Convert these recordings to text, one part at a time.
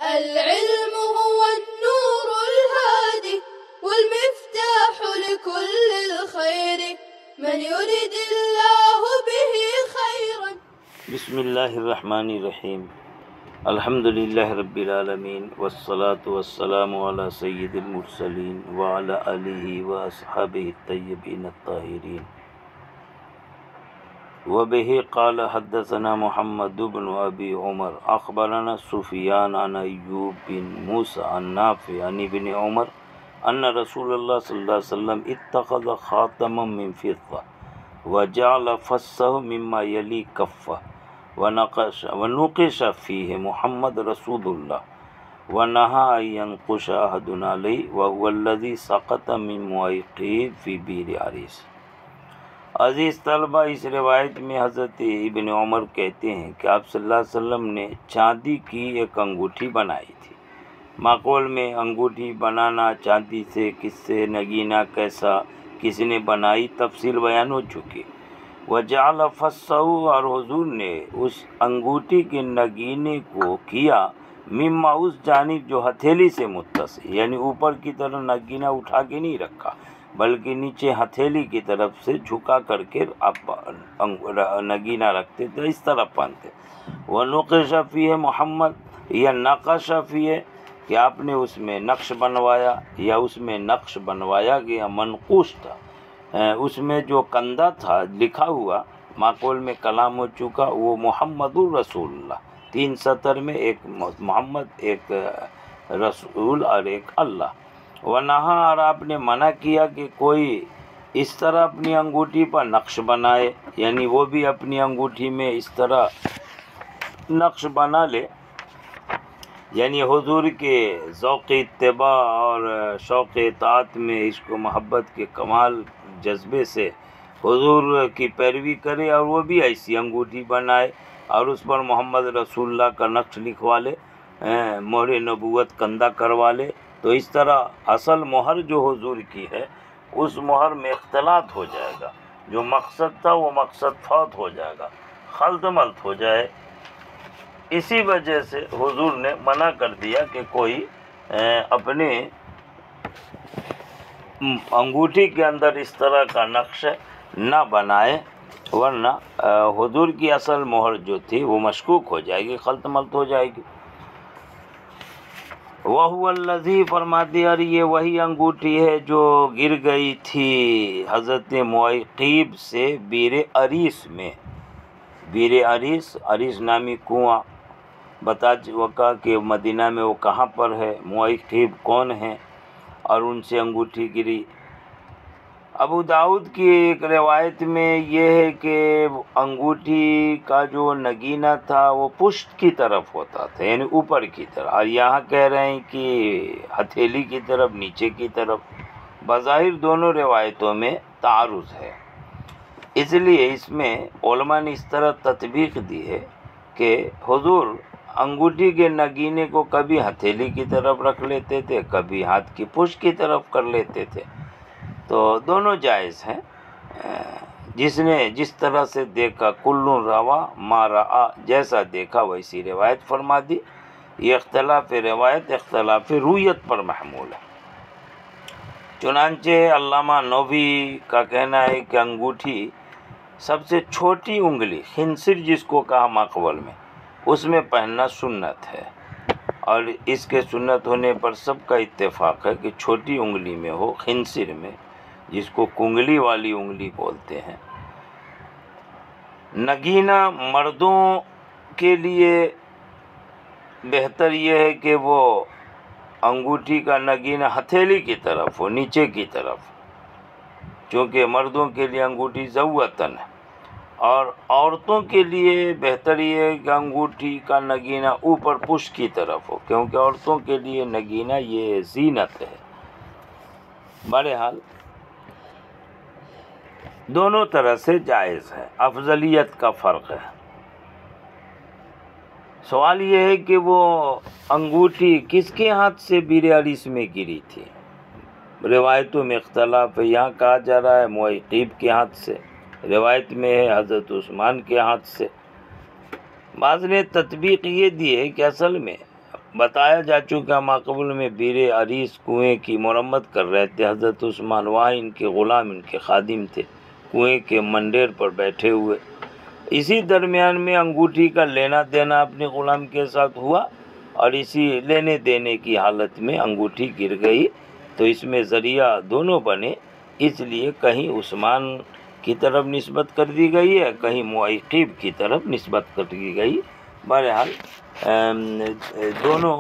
العلم هو النور الهادي والمفتاح لكل الخير من يرد الله به خيرا. بسم اللہ الرحمن الرحیم. الحمد للہ رب العالمین والصلاة والسلام علی سید المرسلین وعلی آلہ واصحابہ الطیبین الطاہرین. وبہ قال حدثنا محمد بن ابی عمر اخبرنا سفیان عن ایوب بن موسیٰ عن نافع عن ابن عمر ان رسول اللہ صلی اللہ علیہ وسلم اتخذ خاتما من فضة وجعل فصه مما یلی کفہ ونقش فیہ محمد رسول اللہ ونہا ان ینقش احدنا علیہ وهو الذی سقط من معیقیب فی بیر عریس. عزیز طلبہ، اس روایت میں حضرت ابن عمر کہتے ہیں کہ آپ صلی اللہ علیہ وسلم نے چاندی کی ایک انگوٹھی بنائی تھی. معقول میں انگوٹھی بنانا چاندی سے کس سے، نگینہ کیسا، کس نے بنائی، تفصیل بیان ہو چکی. وجعل فصه، اور حضور نے اس انگوٹھی کے نگینے کو کیا مما، اس جانب جو ہتھیلی سے متصل، یعنی اوپر کی طرف نگینہ اٹھا کے نہیں رکھا بلکہ نیچے ہتھیلی کی طرف سے جھکا کر کے آپ نگینہ رکھتے تھے، اس طرف باندھتے. وَنُقِشَ فِيهِ محمد، یا نقش فیہ کہ آپ نے اس میں نقش بنوایا، یا اس میں نقش بنوایا گیا، منقوش تھا، اس میں جو کندہ تھا لکھا ہوا، معقول میں کلام ہو چکا، وہ محمد الرسول اللہ، 3 سطر میں، ایک محمد، ایک رسول اور ایک اللہ. ونہا، اور آپ نے منع کیا کہ کوئی اس طرح اپنی انگوٹھی پر نقش بنائے، یعنی وہ بھی اپنی انگوٹھی میں اس طرح نقش بنا لے. یعنی حضور کے ذوق اتباع اور شوق اطاعت میں عشق و محبت کے کمال جذبے سے حضور کی پیروی کرے اور وہ بھی ایسی انگوٹھی بنائے اور اس پر محمد رسول اللہ کا نقش لکھوا لے، مہر نبوت کندہ کروا لے. تو اس طرح اصل مہر جو حضور کی ہے اس مہر میں اختلاط ہو جائے گا، جو مقصد تھا وہ مقصد فوت ہو جائے گا، خلط ملط ہو جائے. اسی وجہ سے حضور نے منع کر دیا کہ کوئی اپنے انگوٹھی کے اندر اس طرح کا نقش نہ بنائے، ورنہ حضور کی اصل مہر جو تھی وہ مشکوک ہو جائے گی، خلط ملط ہو جائے گی. وَهُوَ الَّذِي، فرما دیا، یہ وہی انگوٹھی ہے جو گر گئی تھی حضرت معیقیب سے بیر عریس میں. بیر عریس، عریس نامی کنواں بتا چکا کہ مدینہ میں وہ کہاں پر ہے، معیقیب کون ہیں، اور ان سے انگوٹھی گری. ابو داؤد کی ایک روایت میں یہ ہے کہ انگوٹھی کا جو نگینہ تھا وہ پشت کی طرف ہوتا تھا، یعنی اوپر کی طرف، اور یہاں کہہ رہے ہیں کہ ہتھیلی کی طرف، نیچے کی طرف. بظاہر دونوں روایتوں میں تعارض ہے، اس لیے اس میں علماء نے اس طرح تطبیق دی ہے کہ حضور انگوٹھی کے نگینے کو کبھی ہتھیلی کی طرف رکھ لیتے تھے، کبھی ہاتھ کی پشت کی طرف کر لیتے تھے. تو دونوں جائز ہیں، جس نے جس طرح سے دیکھا، کل روا ما رآ، جیسا دیکھا ویسی روایت فرما دی. یہ اختلاف روایت اختلاف رویت پر محمول ہے. چنانچہ علامہ نووی کا کہنا ہے کہ انگوٹھی سب سے چھوٹی انگلی، خنصر جس کو کہا مقبول میں، اس میں پہننا سنت ہے، اور اس کے سنت ہونے پر سب کا اتفاق ہے کہ چھوٹی انگلی میں ہو، خنصر میں، جس کو کنگلی والی انگلی بولتے ہیں. نگینہ مردوں کے لیے بہتر یہ ہے کہ وہ انگوٹھی کا نگینہ ہتھیلی کی طرف ہو، نیچے کی طرف، چونکہ مردوں کے لیے انگوٹھی ضوطن ہے. اور عورتوں کے لیے بہتر یہ ہے کہ انگوٹھی کا نگینہ اوپر پشت کی طرف ہو، کیونکہ عورتوں کے لیے نگینہ یہ زینت ہے. بہرحال دونوں طرح سے جائز ہے، افضلیت کا فرق ہے. سوال یہ ہے کہ وہ انگوٹھی کس کے ہاتھ سے بیر عریس میں گری تھی؟ روایتوں میں اختلاف ہے. یہاں کہا جا رہا ہے معیقیب کے ہاتھ سے، روایت میں ہے حضرت عثمان کے ہاتھ سے. بعض نے تطبیق یہ دی ہے کہ اصل میں بتایا جا چکا ماقبل میں بیر عریس کنویں کی مرمت کر رہے تھے، حضرت عثمان وہاں ان کے غلام، ان کے خادم تھے، کنویں کے منڈیر پر بیٹھے ہوئے۔ اسی درمیان میں انگوٹھی کا لینا دینا اپنے غلام کے ساتھ ہوا، اور اسی لینے دینے کی حالت میں انگوٹھی گر گئی، تو اس میں ذریعہ دونوں بنے، اس لیے کہیں عثمان کی طرف نسبت کر دی گئی ہے، کہیں معیقیب کی طرف نسبت کر دی گئی۔ بہرحال دونوں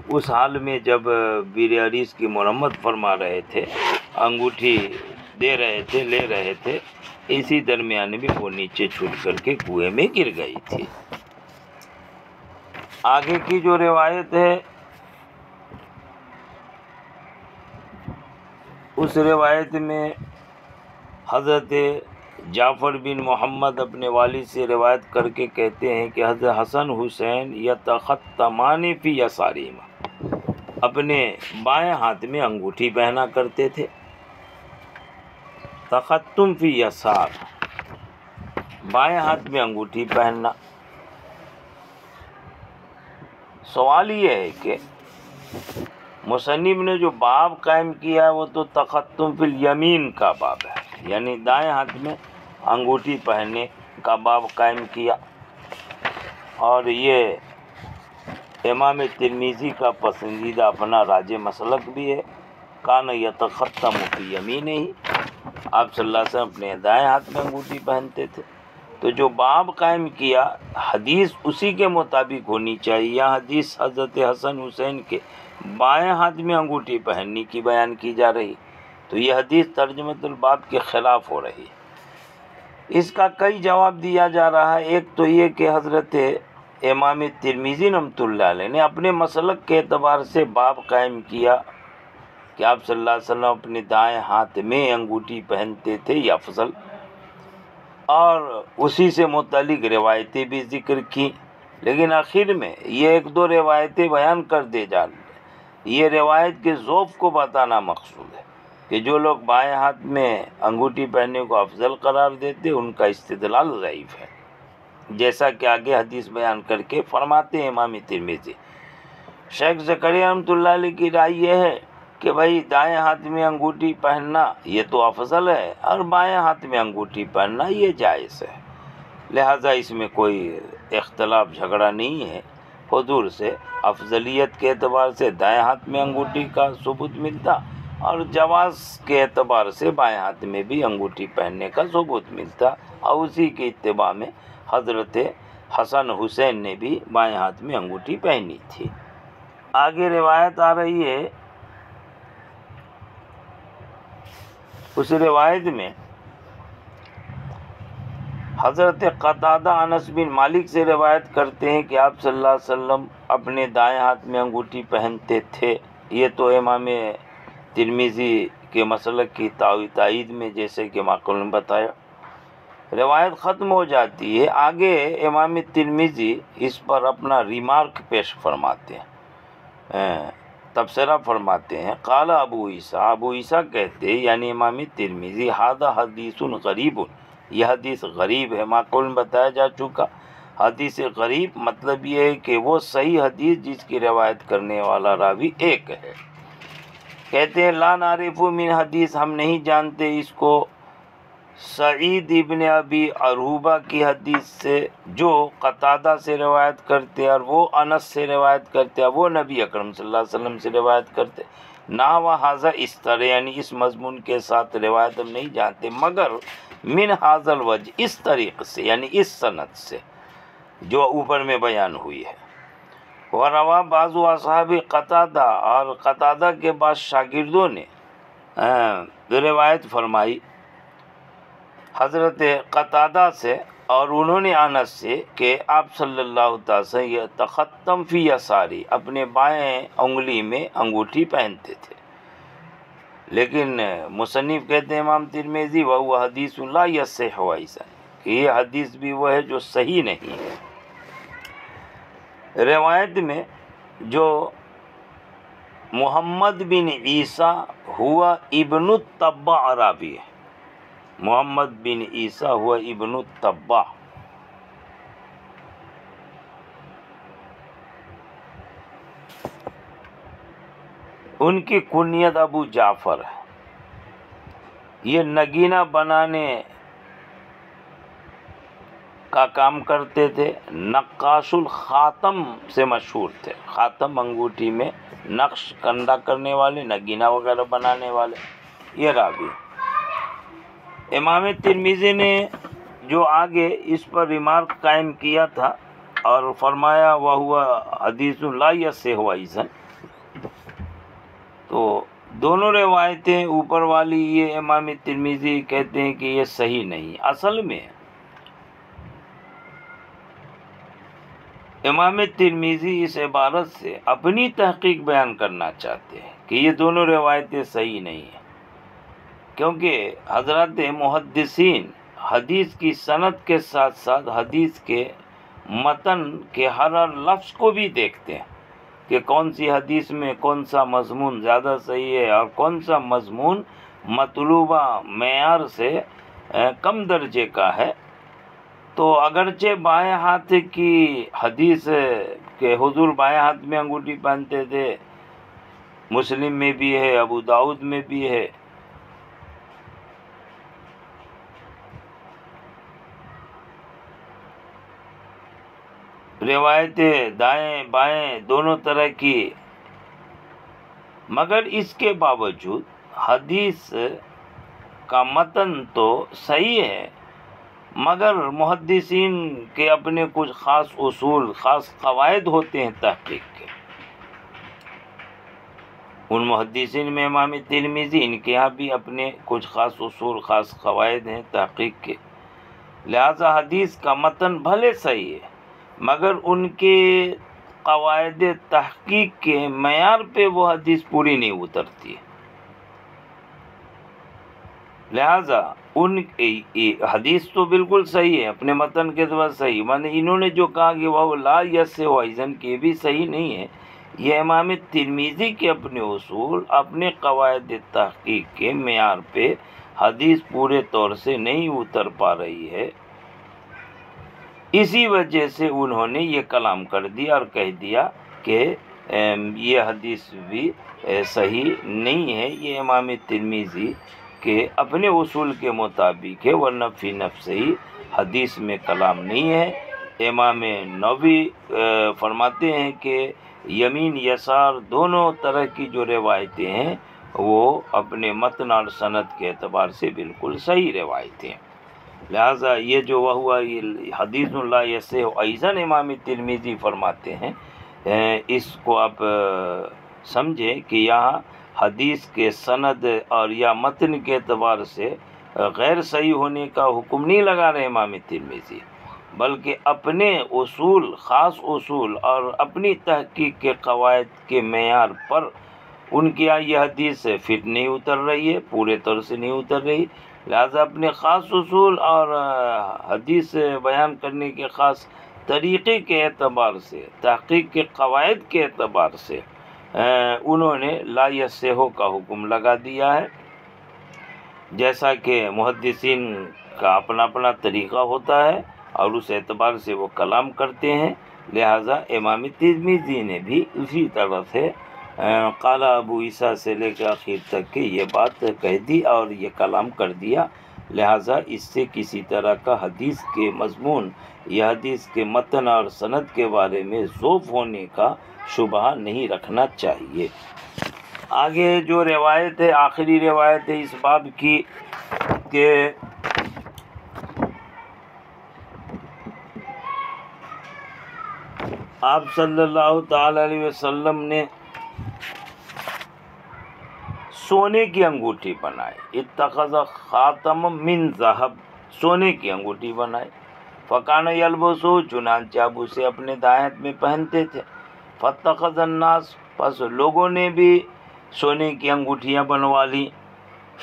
اس حال میں جب بیر عریس کی مرمت فرما رہے تھے، انگوٹھی دے رہے تھے، لے رہے تھے، اسی درمیان میں وہ نیچے چھوٹ کر کے کنویں میں گر گئی تھی۔ آگے کی جو روایت ہے، اس روایت میں حضرت جعفر بن محمد اپنے والد سے روایت کر کے کہتے ہیں کہ حضرت حسن حسین یتختمان فی یسارہما، اپنے بائیں ہاتھ میں انگوٹھی پہنا کرتے تھے۔ تختم فی یسار، بائیں ہاتھ میں انگوٹھی پہننا۔ سوال یہ ہے کہ مصنف نے جو باب قائم کیا ہے وہ تو تختم فی الیمین کا باب ہے، یعنی دائیں ہاتھ میں انگوٹھی پہننے کا باب قائم کیا، اور یہ امام ترمذی کا پسندیدہ اپنا راج مسلک بھی ہے۔ کان یتختم فی یمینہ، آپ صلی اللہ علیہ وسلم اپنے دائیں ہاتھ میں انگوٹھی پہنتے تھے، تو جو باب قائم کیا حدیث اسی کے مطابق ہونی چاہیے۔ یا حدیث حضرت حسن حسین کے بائیں ہاتھ میں انگوٹھی پہننے کی بیان کی جا رہی، تو یہ حدیث ترجمۃ الباب کے خلاف ہو رہی ہے۔ اس کا کئی جواب دیا جا رہا ہے۔ ایک تو یہ کہ حضرت امام ترمذی رحمۃ اللہ علیہ نے اپنے مسلک کے اعتبار سے باب قائم کیا کہ آپ صلی اللہ علیہ وسلم اپنے دائیں ہاتھ میں انگوٹھی پہنتے تھے، یہ افضل، اور اسی سے متعلق روایتیں بھی ذکر کی، لیکن آخر میں یہ ایک دو روایتیں بیان کر دے جا رہی ہیں۔ یہ روایت کے ذوف کو بتانا مقصود ہے کہ جو لوگ بائیں ہاتھ میں انگوٹھی پہننے کو افضل قرار دیتے ان کا استدلال ضعیف ہے، جیسا کہ آگے حدیث بیان کر کے فرماتے ہیں امام ترمذی۔ شیخ زکریا رحمۃ اللہ علیہ کی رائے یہ ہے کہ بھائی دائیں ہاتھ میں انگوٹھی پہننا یہ تو افضل ہے، اور بائیں ہاتھ میں انگوٹھی پہننا یہ جائز ہے، لہذا اس میں کوئی اختلاف جھگڑا نہیں ہے۔ حضور سے افضلیت کے اعتبار سے دائیں ہاتھ میں انگوٹھی کا ثبوت ملتا، اور جواز کے اعتبار سے بائیں ہاتھ میں بھی انگوٹھی پہننے کا ثبوت ملتا، اور اسی کے اتباع میں حضرت حسن حسین نے بھی بائیں ہاتھ میں انگوٹھی پہنی تھی۔ آگے روایت آ رہی ہے، اس روایت میں حضرت قتادہ انس بن مالک سے روایت کرتے ہیں کہ آپ صلی اللہ علیہ وسلم اپنے دائیں ہاتھ میں انگوٹھی پہنتے تھے۔ یہ تو امام ترمذی کے مسلک کی تائید میں، جیسے کہ معقول نے بتایا، روایت ختم ہو جاتی ہے۔ آگے امام ترمذی اس پر اپنا ریمارک پیش فرماتے ہیں، تبصرہ فرماتے ہیں۔ قال ابو عیسیٰ کہتے ہیں، یعنی امام ترمذی، ھذا حدیث غریب، یہ حدیث غریب ہے۔ معقول میں بتایا جا چکا، حدیث غریب مطلب یہ ہے کہ وہ صحیح حدیث جس کی روایت کرنے والا راوی ایک ہے۔ کہتے ہیں لا نعرف من حدیث، ہم نہیں جانتے اس کو سعید ابن ابی عروبہ کی حدیث سے، جو قتادہ سے روایت کرتے اور وہ انس سے روایت کرتے اور وہ نبی اکرم صلی اللہ علیہ وسلم سے روایت کرتے، نہ وہ حاضر اس طرح، یعنی اس مضمون کے ساتھ روایت ہم نہیں جانتے، مگر من حاضر الوجہ، اس طریق سے، یعنی اس سند سے جو اوپر میں بیان ہوئی ہے۔ وَرَوَى بَعْضُ أَصْحَابِ قتادہ، اور قتادہ کے بعض شاگردوں نے روایت فرمائی حضرت قتادہ سے، اور انہوں نے انس سے کہ آپ صلی اللہ تعالی وسلم یتختم فی یساری، اپنے بائیں انگلی میں انگوٹھی پہنتے تھے، لیکن مصنف کہتے ہیں امام ترمذی وَهُوَ حدیث لا یصح ایسا، کہ یہ حدیث بھی وہ ہے جو صحیح نہیں ہے۔ روایت میں جو محمد بن عیسیٰ ہوا ابن التبع راوی ہے، محمد بن عیسیٰ ہوا ابن التبع، ان کی کنیت ابو جعفر ہے. یہ نگینہ بنانے کا کام کرتے تھے. نقاش الخاتم سے مشہور تھے. خاتم انگوٹھی میں نقش کندہ کرنے والے، نگینہ وغیرہ بنانے والے. یہ راوی. امام ترمذی نے جو آگے اس پر ریمارک قائم کیا تھا اور فرمایا وَهُوَ حدیث لا يصح أيضا، تو دونوں روایتیں اوپر والی یہ امام ترمذی کہتے ہیں کہ یہ صحیح نہیں. اصل میں امام ترمذی اس عبارت سے اپنی تحقیق بیان کرنا چاہتے ہیں کہ یہ دونوں روایتیں صحیح نہیں ہیں، کیونکہ حضرات محدثین حدیث کی سند کے ساتھ ساتھ حدیث کے متن کے ہر لفظ کو بھی دیکھتے ہیں کہ کون سی حدیث میں کون سا مضمون زیادہ صحیح ہے اور کون سا مضمون مطلوبہ معیار سے کم درجے کا ہے. تو اگرچہ بائیں ہاتھ کی حدیث کہ حضور بائیں ہاتھ میں انگوٹھی پہنتے تھے، مسلم میں بھی ہے، ابو داؤد میں بھی ہے، روایتیں دائیں بائیں دونوں طرح کی، مگر اس کے باوجود حدیث کا متن تو صحیح ہے، مگر محدثین کے اپنے کچھ خاص اصول، خاص قواعد ہوتے ہیں تحقیق کے. ان محدثین میں امام ترمذی، ان کے یہاں بھی اپنے کچھ خاص اصول، خاص قواعد ہیں تحقیق کے. لہذا حدیث کا متن بھلے صحیح ہے مگر ان کے قواعد تحقیق کے معیار پہ وہ حدیث پوری نہیں اترتی ہے. لہذا ان حدیث تو بالکل صحیح ہے، اپنے متن کے بعد صحیح، مانے انہوں نے جو کہا کہ وہ لا یصح أيضا کہ بھی صحیح نہیں ہے، یہ امام ترمذی کے اپنے اصول، اپنے قواعد تحقیق کے معیار پہ حدیث پورے طور سے نہیں اتر پا رہی ہے. اسی وجہ سے انہوں نے یہ کلام کر دیا اور کہہ دیا کہ یہ حدیث بھی صحیح نہیں ہے، یہ امام ترمذی کہ اپنے اصول کے مطابق ہے، ورنہ فی نفس ہی حدیث میں کلام نہیں ہے. امام نووی فرماتے ہیں کہ یمین یسار دونوں طرح کی جو روایتیں ہیں وہ اپنے متن اور سند کے اعتبار سے بالکل صحیح روایتیں ہیں. لہٰذا یہ جو وہ حدیث لا یصح أيضا امام ترمذی فرماتے ہیں، اس کو آپ سمجھیں کہ یہاں حدیث کے سند اور یا متن کے اعتبار سے غیر صحیح ہونے کا حکم نہیں لگا رہے امام ترمذی، بلکہ اپنے اصول، خاص اصول اور اپنی تحقیق کے قواعد کے معیار پر ان کی یہ حدیث فٹ نہیں اتر رہی ہے، پورے طور سے نہیں اتر رہی. لہذا اپنے خاص اصول اور حدیث بیان کرنے کے خاص طریقے کے اعتبار سے، تحقیق کے قواعد کے اعتبار سے انہوں نے لا یصح کا حکم لگا دیا ہے. جیسا کہ محدثین کا اپنا اپنا طریقہ ہوتا ہے اور اس اعتبار سے وہ کلام کرتے ہیں، لہٰذا امام ترمذی نے بھی اسی طرح سے قال ابو عیسیٰ سے لے کر آخر تک کہ یہ بات کہہ دی اور یہ کلام کر دیا. لہٰذا اس سے کسی طرح کا حدیث کے مضمون یا حدیث کے متن اور سند کے بارے میں ذوف ہونے کا شبہ نہیں رکھنا چاہیے. آگے جو روایت ہے، آخری روایت ہے اس باب کی کہ آپ صلی اللہ تعالی علیہ وسلم نے سونے کی انگوٹھی بنائی. اتخذ خاتم من ذہب، سونے کی انگوٹھی بنائی. فکان یلبسو، چنانچہ اب اسے اپنے دائیں ہاتھ میں پہنتے تھے. فاتخذ الناس، پس لوگوں نے بھی سونے کی انگوٹھیاں بنوا لی.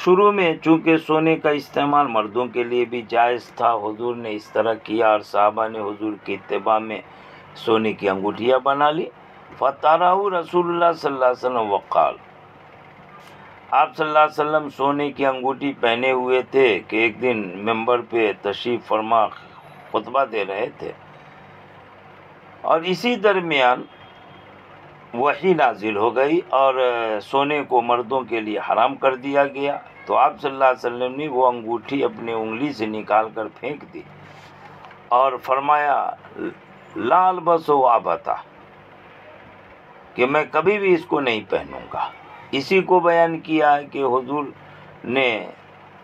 شروع میں چونکہ سونے کا استعمال مردوں کے لیے بھی جائز تھا، حضور نے اس طرح کیا اور صحابہ نے حضور کی اتباع میں سونے کی انگوٹھیاں بنا لی. فطرح رسول اللہ صلی اللہ علیہ وسلم وقال، آپ صلی اللہ علیہ وسلم سونے کی انگوٹھی پہنے ہوئے تھے کہ ایک دن ممبر پہ تشریف فرما خطبہ دے رہے تھے، اور اسی درمیان وحی نازل ہو گئی اور سونے کو مردوں کے لیے حرام کر دیا گیا، تو آپ صلی اللہ علیہ وسلم نے وہ انگوٹھی اپنے انگلی سے نکال کر پھینک دی اور فرمایا لا البس ابدا، کہ میں کبھی بھی اس کو نہیں پہنوں گا۔ اسی کو بیان کیا ہے کہ حضور نے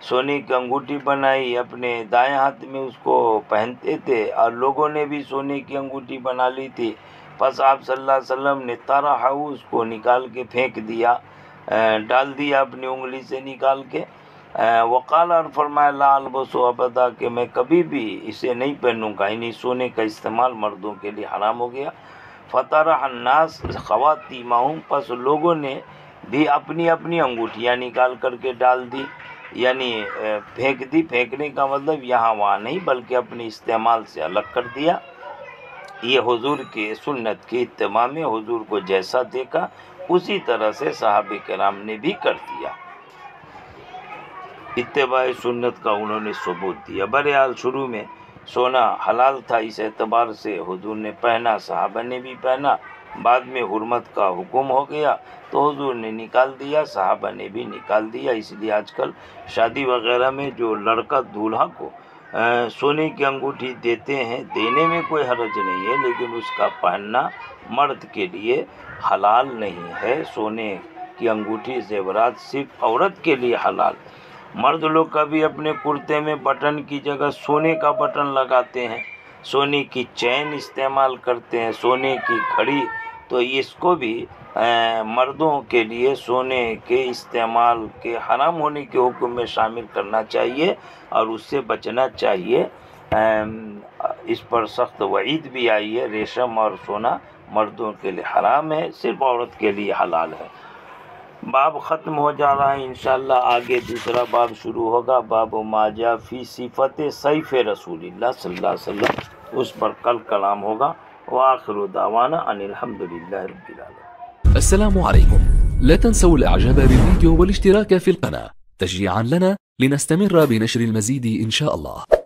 سونے کی انگوٹھی بنائی، اپنے دائیں ہاتھ میں اس کو پہنتے تھے، اور لوگوں نے بھی سونے کی انگوٹھی بنا لی تھی۔ پس آپ صلی اللہ علیہ وسلم نے طرح اس کو نکال کے پھینک دیا، ڈال دیا اپنی انگلی سے نکال کے، وقال، اور فرمایا لا البس ابدا، کہ میں کبھی بھی اسے نہیں پہنوں گا، یعنی سونے کا استعمال مردوں کے لیے حرام ہو گیا۔ فطرح الناس خواتیمہم، پس لوگوں نے بھی اپنی اپنی انگوٹھیاں نکال کر کے ڈال دی، یعنی پھینک دی۔ پھینکنے کا مطلب یہاں وہاں نہیں، بلکہ اپنے استعمال سے الگ کر دیا۔ یہ حضور کی سنت کے اتباع میں حضور کو جیسا دیکھا اسی طرح سے صحابہ کرام نے بھی کر دیا، اتباع سنت کا انہوں نے ثبوت دیا۔ بہرحال شروع میں سونا حلال تھا، اس اعتبار سے حضور نے پہنا، صحابہ نے بھی پہنا۔ بعد میں حرمت کا حکم ہو گیا تو حضور نے نکال دیا، صحابہ نے بھی نکال دیا۔ اس لیے آج کل شادی وغیرہ میں جو لڑکا دولہا کو سونے کی انگوٹھی دیتے ہیں، دینے میں کوئی حرج نہیں ہے، لیکن اس کا پہننا مرد کے لیے حلال نہیں ہے۔ سونے کی انگوٹھی زیورات صرف عورت کے لیے حلال۔ مرد لوگ کبھی اپنے کرتے میں بٹن کی جگہ سونے کا بٹن لگاتے ہیں، سونے کی چین استعمال کرتے ہیں، سونے کی گھڑی، تو اس کو بھی مردوں کے لیے سونے کے استعمال کے حرام ہونے کے حکم میں شامل کرنا چاہیے اور اس سے بچنا چاہیے۔ اس پر سخت وعید بھی آئی ہے۔ ریشم اور سونا مردوں کے لیے حرام ہے، صرف عورت کے لیے حلال ہے۔ باب ختم ہو جا رہا ہے، انشاءاللہ آگے دوسرا باب شروع ہوگا، باب ما جاء فی صفت سیف رسول اللہ صلی اللہ علیہ وسلم، اس پر کل کلام ہوگا۔ وآخر دعوانا ان الحمد للہ رب العالمین۔ السلام عليكم، لا تنسوا الاعجاب بالفيديو والاشتراك في القناة تشجيعا لنا لنستمر بنشر المزيد إن شاء الله.